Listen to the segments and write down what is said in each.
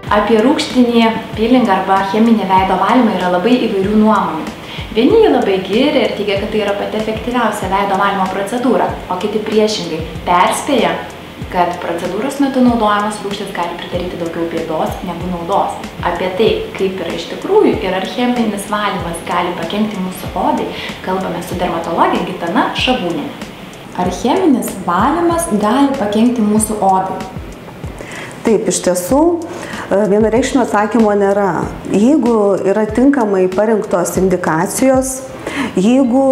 Apie rūgštinį pilingą arba cheminį veido valymą yra labai įvairių nuomonių. Vieni jį labai giria ir teigia, kad tai yra pati efektyviausia veido valymo procedūra, o kiti priešingai perspėja, kad procedūros metu naudojamos rūgštys gali pridaryti daugiau bėdos negu naudos. Apie tai, kaip yra iš tikrųjų ir ar cheminis valymas gali pakenkti mūsų odai, kalbame su dermatologė Gitana Šabūnienė. Ar cheminis valymas gali pakenkti mūsų odai? Taip, iš tiesų, vienareikšmio atsakymo nėra. Jeigu yra tinkamai parinktos indikacijos, jeigu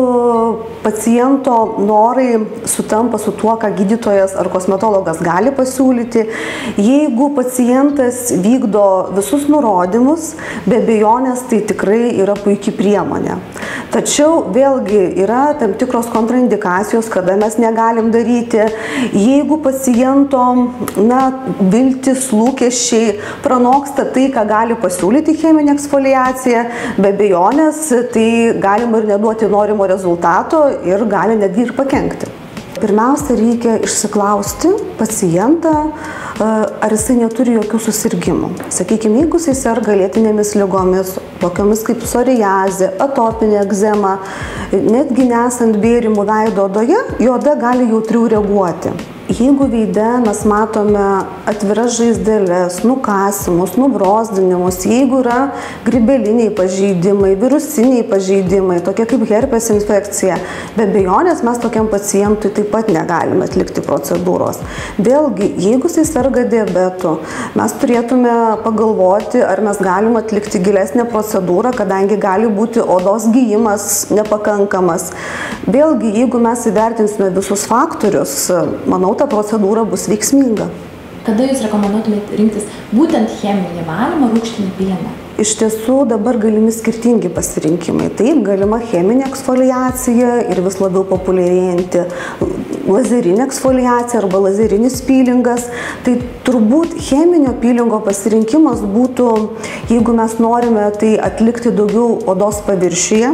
paciento norai sutampa su tuo, ką gydytojas ar kosmetologas gali pasiūlyti, jeigu pacientas vykdo visus nurodymus, be abejonės tai tikrai yra puikia priemonė. Tačiau vėlgi yra tam tikros kontraindikacijos, kada mes negalim daryti. Jeigu paciento viltis, lūkesčiai pranoksta tai, ką gali pasiūlyti cheminė eksfoliacija, be abejonės tai galima ir neduoti norimo rezultato ir gali netgi ir pakenkti. Pirmiausia, reikia išsiklausti pacientą, ar jisai neturi jokių susirgymų. Sakykime, jeigu jisai serga lėtinėmis ligomis, tokiomis kaip psoriazė, atopinė egzema, netgi nesant bėrimų veido odoje, jo oda gali jautriau reaguoti. Jeigu veide mes matome atviras žaizdeles, nukasimus, nubrozdinimus, jeigu yra grybeliniai pažeidimai, virusiniai pažeidimai, tokie kaip herpes infekcija, be abejonės mes tokiam pacientui taip pat negalime atlikti procedūros. Vėlgi, jeigu jis serga diabetu, mes turėtume pagalvoti, ar mes galime atlikti gilesnę procedūrą, kadangi gali būti odos gijimas nepakankamas. Vėlgi, jeigu mes įvertinsime visus faktorius, manau, ta procedūra bus veiksminga. Kada jūs rekomenduotumėte rinktis būtent cheminį valymą, rūgštinį pilingą? Iš tiesų dabar galimi skirtingi pasirinkimai. Taip, galima cheminė eksfoliacija ir vis labiau populiarėjanti lazerinė eksfoliacija arba lazerinis pilingas. Tai turbūt cheminio pilingo pasirinkimas būtų, jeigu mes norime tai atlikti daugiau odos paviršiuje.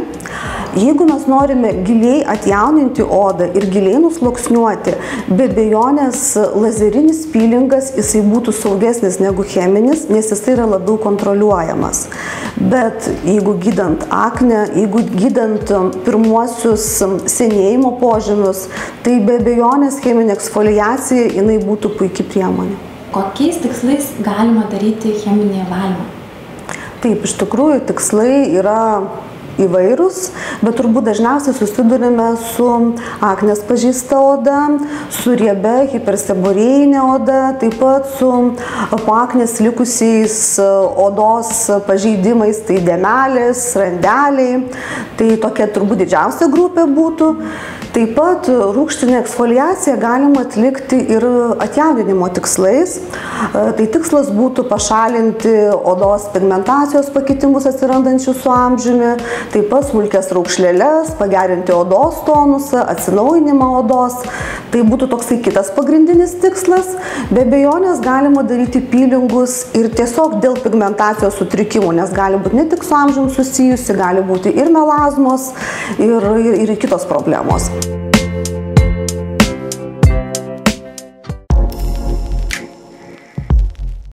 Jeigu mes norime giliai atjauninti odą ir giliai nusluoksniuoti, be abejonės lazerinis pilingas jisai būtų saugesnis negu cheminis, nes jisai yra labiau kontroliuojamas. Bet jeigu gydant aknę, jeigu gydant pirmuosius senėjimo požymius, tai be abejonės cheminė eksfoliacija jinai būtų puikia priemonė. Kokiais tikslais galima daryti cheminį valymą? Taip, iš tikrųjų tikslai yra įvairūs, bet turbūt dažniausiai susidurime su aknės pažeista oda, su riebia hiperseborėjinė oda, taip pat su po aknės likusiais odos pažeidimais, tai dėmelės, randeliai. Tai tokia turbūt didžiausia grupė būtų. Taip pat rūgštinę eksfoliaciją galima atlikti ir atjauninimo tikslais. Tai tikslas būtų pašalinti odos pigmentacijos pakitimus atsirandančius su amžiumi, taip pat smulkias raukšlėles, pagerinti odos tonusą, atsinaujinimą odos. Tai būtų toksai kitas pagrindinis tikslas. Be abejonės galima daryti pilingus ir tiesiog dėl pigmentacijos sutrikimų, nes gali būti ne tik su amžiumi susijusi, gali būti ir melazmos, ir kitos problemos.